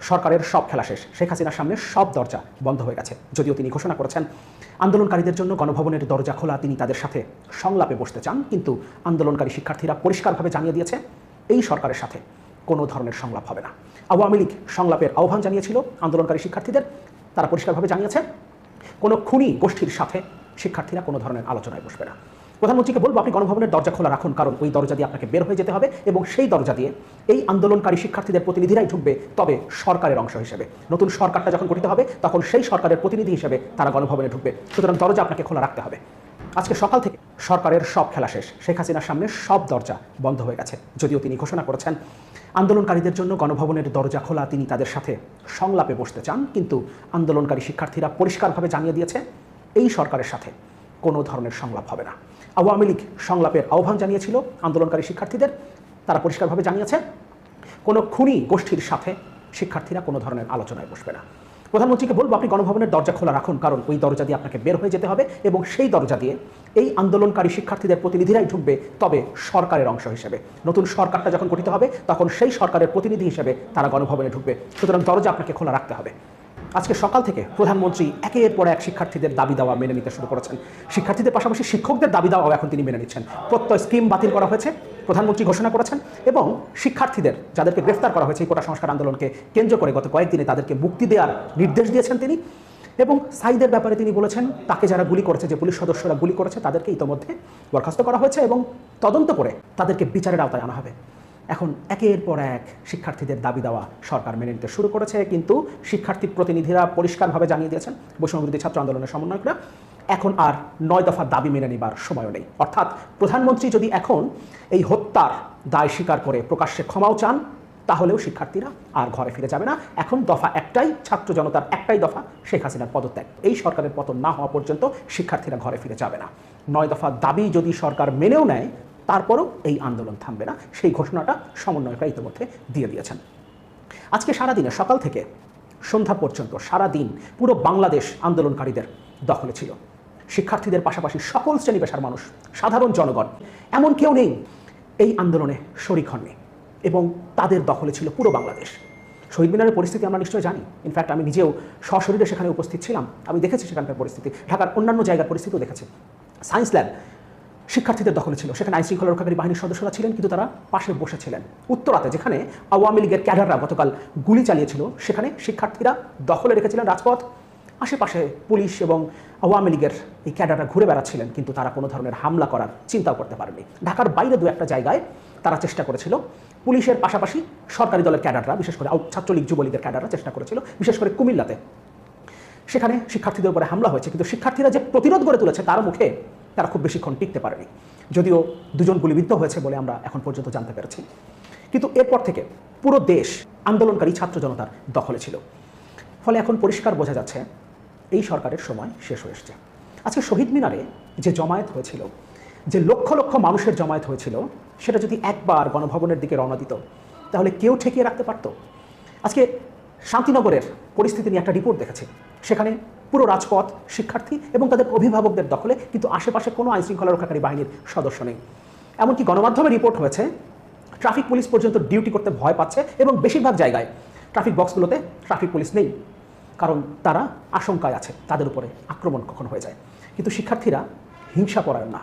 সরকারের সব খেলা শেষ। শেখ হাসিনার সামনে সব দরজা বন্ধ হয়ে গেছে। যদিও তিনি ঘোষণা করেছেন আন্দোলনকারীদের জন্য গণভবনের দরজা খোলা, তিনি তাদের সাথে সংলাপে বসতে চান, কিন্তু আন্দোলনকারী শিক্ষার্থীরা পরিষ্কারভাবে জানিয়ে দিয়েছে এই সরকারের সাথে কোনো ধরনের সংলাপ হবে না। আওয়ামী লীগ সংলাপের আহ্বান জানিয়েছিল আন্দোলনকারী শিক্ষার্থীদের, তারা পরিষ্কারভাবে জানিয়েছে কোনো খুনি গোষ্ঠীর সাথে শিক্ষার্থীরা কোনো ধরনের আলোচনায় বসবে না। প্রধানমন্ত্রীকে বলবো, আপনি গণভবনের দরজা খোলা রাখুন, কারণ ওই দরজা দিয়ে আপনাকে বের হয়ে যেতে হবে এবং সেই দরজা দিয়ে এই আন্দোলনকারী শিক্ষার্থীদের প্রতিনিধিরাই ঢুকবে, তবে সরকারের অংশ হিসেবে। নতুন সরকারটা যখন গঠিত হবে তখন সেই সরকারের প্রতিনিধি হিসেবে তারা গণভবনে ঢুকবে। সুতরাং দরজা আপনাকে খোলা রাখতে হবে। আজকে সকাল থেকে সরকারের সব খেলা শেষ। শেখ হাসিনার সামনে সব দরজা বন্ধ হয়ে গেছে। যদিও তিনি ঘোষণা করেছেন আন্দোলনকারীদের জন্য গণভবনের দরজা খোলা, তিনি তাদের সাথে সংলাপে বসতে চান, কিন্তু আন্দোলনকারী শিক্ষার্থীরা পরিষ্কারভাবে জানিয়ে দিয়েছে এই সরকারের সাথে কোনো ধরনের সংলাপ হবে না। আওয়ামী লীগ সংলাপের আহ্বান জানিয়েছিল আন্দোলনকারী শিক্ষার্থীদের, তারা পরিষ্কারভাবে জানিয়েছে কোনো খুনি গোষ্ঠীর সাথে শিক্ষার্থীরা কোনো ধরনের আলোচনায় বসবে না। প্রধানমন্ত্রীকে বলবো, আপনি গণভবনের দরজা খোলা রাখুন, কারণ ওই দরজা দিয়ে আপনাকে বের হয়ে যেতে হবে এবং সেই দরজা দিয়ে এই আন্দোলনকারী শিক্ষার্থীদের প্রতিনিধিরাই ঢুকবে, তবে সরকারের অংশ হিসেবে। নতুন সরকারটা যখন গঠিত হবে তখন সেই সরকারের প্রতিনিধি হিসেবে তারা গণভবনে ঢুকবে। সুতরাং দরজা আপনাকে খোলা রাখতে হবে। আজকে সকাল থেকে প্রধানমন্ত্রী একের পর এক শিক্ষার্থীদের দাবি দাওয়া মেনে নিতে শুরু করেছেন। শিক্ষার্থীদের পাশাপাশি শিক্ষকদের দাবি দাওয়াও এখন তিনি মেনে নিচ্ছেন। প্রত্যয় স্কিম বাতিল করা হয়েছে, প্রধানমন্ত্রী ঘোষণা করেছেন, এবং শিক্ষার্থীদের যাদেরকে গ্রেফতার করা হয়েছে এই কোটা সংস্কার আন্দোলনকে কেন্দ্র করে গত কয়েকদিনে তাদেরকে মুক্তি দেওয়ার নির্দেশ দিয়েছেন তিনি। এবং সাইদের ব্যাপারে তিনি বলেছেন তাকে যারা গুলি করেছে, যে পুলিশ সদস্যরা গুলি করেছে, তাদেরকে ইতোমধ্যে বরখাস্ত করা হয়েছে এবং তদন্ত করে তাদেরকে বিচারের আওতায় আনা হবে। এখন একের পর এক শিক্ষার্থীদের দাবি দেওয়া সরকার মেনে নিতে শুরু করেছে, কিন্তু শিক্ষার্থী প্রতিনিধিরা পরিষ্কারভাবে জানিয়ে দিয়েছেন, বৈষম্যবিরোধী ছাত্র আন্দোলনের সমন্বয়করা, এখন আর 9 দফা দাবি মেনে নেবার সময়ও নেই। অর্থাৎ প্রধানমন্ত্রী যদি এখন এই হত্যার দায় স্বীকার করে প্রকাশ্যে ক্ষমাও চান, তাহলেও শিক্ষার্থীরা আর ঘরে ফিরে যাবে না। এখন দফা একটাই, ছাত্র জনতার একটাই দফা, শেখ হাসিনার পদত্যাগ। এই সরকারের পতন না হওয়া পর্যন্ত শিক্ষার্থীরা ঘরে ফিরে যাবে না। 9 দফা দাবি যদি সরকার মেনেও নেয়, তারপরও এই আন্দোলন থামবে না, সেই ঘোষণাটা সমন্বয়করা ইতিমধ্যে দিয়ে দিয়েছেন। আজকে সারাদিনে সকাল থেকে সন্ধ্যা পর্যন্ত সারাদিন পুরো বাংলাদেশ আন্দোলনকারীদের দখলে ছিল। শিক্ষার্থীদের পাশাপাশি সকল শ্রেণী পেশার মানুষ, সাধারণ জনগণ, এমন কেউ নেই এই আন্দোলনে শরিক হননি, এবং তাদের দখলে ছিল পুরো বাংলাদেশ। শহীদ মিনারের পরিস্থিতি আমরা নিশ্চয়ই জানি। ইনফ্যাক্ট আমি নিজেও সশরীরে সেখানে উপস্থিত ছিলাম, আমি দেখেছি সেখানকার পরিস্থিতি, ঢাকার অন্যান্য জায়গার পরিস্থিতিও দেখেছি। সায়েন্স ল্যাব শিক্ষার্থীদের দখলে ছিল, সেখানে আইনশৃঙ্খলা রক্ষাকারী বাহিনীর সদস্যরা ছিলেন, কিন্তু তারা পাশে বসেছিলেন। উত্তরাতে যেখানে আওয়ামী লীগের ক্যাডাররা গতকাল গুলি চালিয়েছিল, সেখানে শিক্ষার্থীরা দখলে রেখেছিলেন রাজপথ। আশেপাশে পুলিশ এবং আওয়ামী লীগের এই ক্যাডাররা ঘুরে বেড়াচ্ছিলেন, কিন্তু তারা কোনো ধরনের হামলা করার চিন্তাও করতে পারেনি। ঢাকার বাইরে দু একটা জায়গায় তারা চেষ্টা করেছিল, পুলিশের পাশাপাশি সরকারি দলের ক্যাডাররা, বিশেষ করে ছাত্রলীগ যুবলীগের ক্যাডাররা চেষ্টা করেছিল, বিশেষ করে কুমিল্লাতে। সেখানে শিক্ষার্থীদের উপরে হামলা হয়েছে, কিন্তু শিক্ষার্থীরা যে প্রতিরোধ গড়ে তুলেছে তার মুখে তারা খুব বেশিক্ষণ টিকতে পারেনি। যদিও 2 জন গুলিবিদ্ধ হয়েছে বলে আমরা এখন পর্যন্ত জানতে পেরেছি, কিন্তু এরপর থেকে পুরো দেশ আন্দোলনকারী ছাত্র জনতার দখলে ছিল। ফলে এখন পরিষ্কার বোঝা যাচ্ছে এই সরকারের সময় শেষ হয়ে এসছে। আজকে শহীদ মিনারে যে জমায়েত হয়েছিল, যে লক্ষ লক্ষ মানুষের জমায়েত হয়েছিল, সেটা যদি একবার গণভবনের দিকে রওনা দিত, তাহলে কেউ ঠেকিয়ে রাখতে পারত? আজকে শান্তিনগরের পরিস্থিতি নিয়ে একটা রিপোর্ট দেখেছি, সেখানে পুরো রাজপথ শিক্ষার্থী এবং তাদের অভিভাবকদের দখলে, কিন্তু আশেপাশে কোনো আইনশৃঙ্খলা রক্ষাকারী বাহিনীর সদস্য নেই। এমনকি গণমাধ্যমে রিপোর্ট হয়েছে ট্রাফিক পুলিশ পর্যন্ত ডিউটি করতে ভয় পাচ্ছে, এবং বেশিরভাগ জায়গায় ট্রাফিক বক্সগুলোতে ট্রাফিক পুলিশ নেই, কারণ তারা আশঙ্কায় আছে তাদের উপরে আক্রমণ কখন হয়ে যায়। কিন্তু শিক্ষার্থীরা হিংসাপরায়ণ না,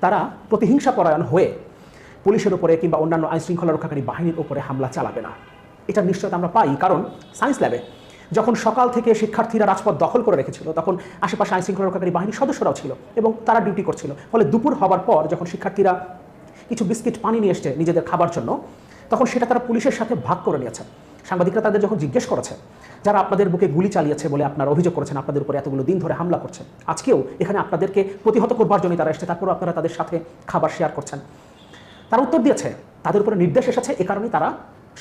তারা প্রতিহিংসা পরায়ণ হয়ে পুলিশের উপরে কিংবা অন্যান্য আইনশৃঙ্খলা রক্ষাকারী বাহিনীর উপরে হামলা চালাবে না। এটার নিশ্চয়তা আমরা পাই, কারণ সায়েন্স ল্যাবে যখন সকাল থেকে শিক্ষার্থীরা রাজপথ দখল করে রেখেছিল, তখন আশেপাশে আইনশৃঙ্খলা রক্ষাকারী বাহিনীর সদস্যরাও ছিল এবং তারা ডিউটি করছিল। ফলে দুপুর হবার পর যখন শিক্ষার্থীরা কিছু বিস্কিট পানি নিয়ে এসছে নিজেদের খাবার জন্য, তখন সেটা তারা পুলিশের সাথে ভাগ করে নিয়েছে। সাংবাদিকরা তাদের যখন জিজ্ঞেস করেছে, যারা আপনাদের বুকে গুলি চালিয়েছে বলে আপনারা অভিযোগ করেছেন, আপনাদের উপরে এতগুলো দিন ধরে হামলা করছে, আজকেও এখানে আপনাদেরকে প্রতিহত করবার জন্য তারা এসেছে, তারপর আপনারা তাদের সাথে খাবার শেয়ার করছেন, তারা উত্তর দিয়েছে তাদের উপরে নির্দেশ এসেছে, এ কারণেই তারা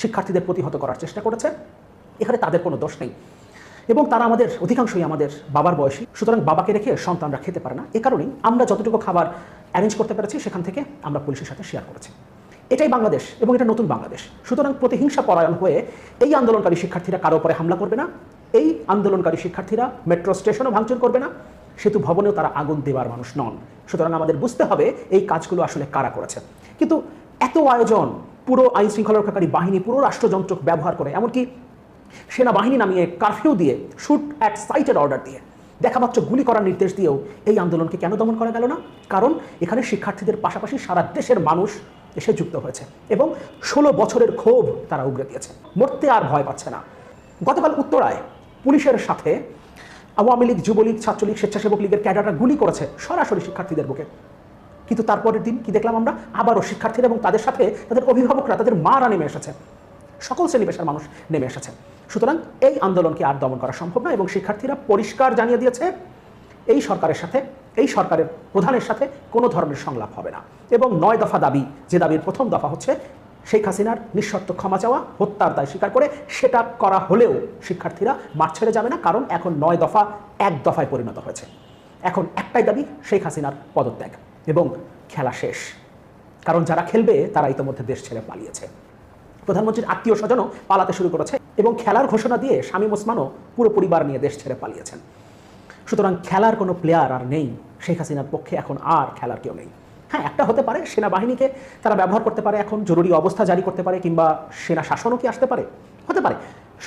শিক্ষার্থীদের প্রতিহত করার চেষ্টা করেছে। এখানে তাদের কোনো দোষ নেই, এবং তারা আমাদের অধিকাংশই আমাদের বাবার বয়সী, সুতরাং বাবাকে রেখে সন্তানরা খেতে পারে না। এ কারণেই আমরা যতটুকু খাবার অ্যারেঞ্জ করতে পেরেছি সেখান থেকে আমরা পুলিশের সাথে শেয়ার করেছি। এটাই বাংলাদেশ এবং এটা নতুন বাংলাদেশ। সুতরাং প্রতিহিংসা পরায়ণ হয়ে এই আন্দোলনকারী শিক্ষার্থীরা কারো উপরে হামলা করবে না, এই আন্দোলনকারী শিক্ষার্থীরা মেট্রো স্টেশনও ভাঙচুর করবে না, সেতু ভবনেও তারা আগুন দেওয়ার মানুষ নন। সুতরাং আমাদের বুঝতে হবে এই কাজগুলো আসলে কারা করেছে। কিন্তু এত আয়োজন, পুরো আইন শৃঙ্খলা রক্ষাকারী বাহিনী, পুরো রাষ্ট্রযন্ত্র ব্যবহার করে, এমনকি সেনাবাহিনী নামিয়ে কারফিউ দিয়ে, শুট অ্যাট সাইটের অর্ডার দিয়ে, দেখামাত্র গুলি করার নির্দেশ দিয়েও এই আন্দোলনকে কেন দমন করা গেল না? কারণ এখানে শিক্ষার্থীদের পাশাপাশি সারা দেশের মানুষ এসে যুক্ত হয়েছে এবং 16 বছরের ক্ষোভ তারা উগরে দিয়েছে, মরতে আর ভয় পাচ্ছে না। গতকাল উত্তরায় পুলিশের সাথে আওয়ামী লীগ, যুবলীগ, ছাত্রলীগ, স্বেচ্ছাসেবক লীগের ক্যাডাররা গুলি করেছে সরাসরি শিক্ষার্থীদের বুকে। কিন্তু তারপরের দিন কি দেখলাম আমরা? আবারও শিক্ষার্থীরা এবং তাদের সাথে তাদের অভিভাবকরা, তাদের মারা নেমে এসেছে, সকল শ্রেণী পেশার মানুষ নেমে এসেছে। সুতরাং এই আন্দোলনকে আর দমন করা সম্ভব না এবং শিক্ষার্থীরা পরিষ্কার জানিয়ে দিয়েছে এই সরকারের সাথে, এই সরকারের প্রধানের সাথে কোনো ধরনের সংলাপ হবে না। এবং 9 দফা দাবি, যে দাবির প্রথম দফা হচ্ছে শেখ হাসিনার নিঃশর্ত ক্ষমা চাওয়া, হত্যার দায় স্বীকার করে, সেটা করা হলেও শিক্ষার্থীরা মাঠ ছেড়ে যাবে না, কারণ এখন 9 দফা 1 দফায় পরিণত হয়েছে। এখন একটাই দাবি, শেখ হাসিনার পদত্যাগ এবং খেলা শেষ। কারণ যারা খেলবে তারা ইতিমধ্যে দেশ ছেড়ে পালিয়েছে। প্রধানমন্ত্রীর আত্মীয় স্বজনও পালাতে শুরু করেছে এবং খেলার ঘোষণা দিয়ে শামীম ওসমানও পুরো পরিবার নিয়ে দেশ ছেড়ে পালিয়েছেন। সুতরাং খেলার কোনো প্লেয়ার আর নেই শেখ হাসিনার পক্ষে, এখন আর খেলার কেউ নেই। হ্যাঁ, একটা হতে পারে সেনাবাহিনীকে তারা ব্যবহার করতে পারে, এখন জরুরি অবস্থা জারি করতে পারে, কিংবা সেনা শাসনও কি আসতে পারে, হতে পারে।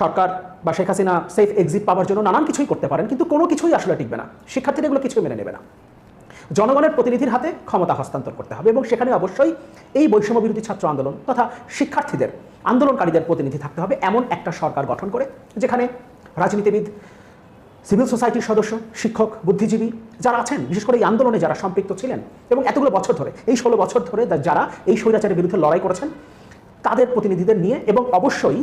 সরকার বা শেখ হাসিনা সেফ এক্সিট পাওয়ার জন্য নানান কিছুই করতে পারেন, কিন্তু কোনো কিছুই আসলে টিকবে না। শিক্ষার্থীরা এগুলো কিছুই মেনে নেবে না। জনগণের প্রতিনিধির হাতে ক্ষমতা হস্তান্তর করতে হবে এবং সেখানে অবশ্যই এই বৈষম্য বিরোধী ছাত্র আন্দোলন তথা শিক্ষার্থীদের, আন্দোলনকারীদের প্রতিনিধি থাকতে হবে এমন একটা সরকার গঠন করে, যেখানে রাজনীতিবিদ, সিভিল সোসাইটির সদস্য, শিক্ষক, বুদ্ধিজীবী যারা আছেন, বিশেষ করে এই আন্দোলনে যারা সম্পৃক্ত ছিলেন এবং এতগুলো বছর ধরে, এই 16 বছর ধরে যারা এই স্বৈরাচারের বিরুদ্ধে লড়াই করেছেন, তাদের প্রতিনিধিদের নিয়ে এবং অবশ্যই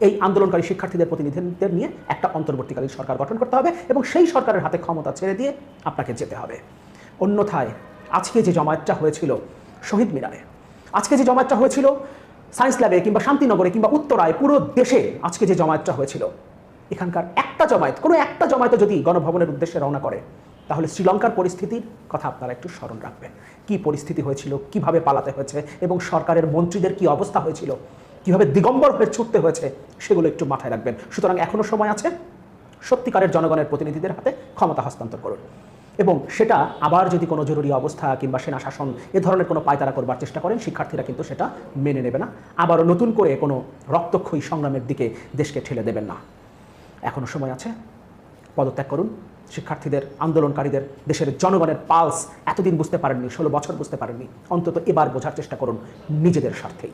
এই আন্দোলনকারী শিক্ষার্থীদের প্রতিনিধিদের নিয়ে একটা অন্তর্বর্তীকালীন সরকার গঠন করতে হবে এবং সেই সরকারের হাতে ক্ষমতা ছেড়ে দিয়ে আপনাকে যেতে হবে। অন্যথায় আজকে যে জমায়েতটা হয়েছিল শহীদ মিনারে, আজকে যে জমায়েতটা হয়েছিল সায়েন্স ল্যাবে কিংবা শান্তিনগরে কিংবা উত্তরায়, পুরো দেশে আজকে যে জমায়েতটা হয়েছিল, এখানকার একটা জমায়েত, কোনো একটা জমায়েত যদি গণভবনের উদ্দেশ্যে রওনা করে, তাহলে শ্রীলঙ্কার পরিস্থিতির কথা আপনারা একটু স্মরণ রাখবেন। কি পরিস্থিতি হয়েছিল, কিভাবে পালাতে হয়েছে এবং সরকারের মন্ত্রীদের কি অবস্থা হয়েছিল, কিভাবে দিগম্বর হয়ে ছুটতে হয়েছে, সেগুলো একটু মাথায় রাখবেন। সুতরাং এখনো সময় আছে, সত্যিকারের জনগণের প্রতিনিধিদের হাতে ক্ষমতা হস্তান্তর করুন এবং সেটা আবার যদি কোনো জরুরি অবস্থা কিংবা সেনা শাসন এ ধরনের কোনো পায়তারা করবার চেষ্টা করেন, শিক্ষার্থীরা কিন্তু সেটা মেনে নেবে না। আবারও নতুন করে কোনো রক্তক্ষয়ী সংগ্রামের দিকে দেশকে ঠেলে দেবেন না। এখনো সময় আছে, পদত্যাগ করুন। শিক্ষার্থীদের, আন্দোলনকারীদের, দেশের জনগণের পালস এতদিন বুঝতে পারেননি, 16 বছর বুঝতে পারেননি, অন্তত এবার বোঝার চেষ্টা করুন নিজেদের স্বার্থেই।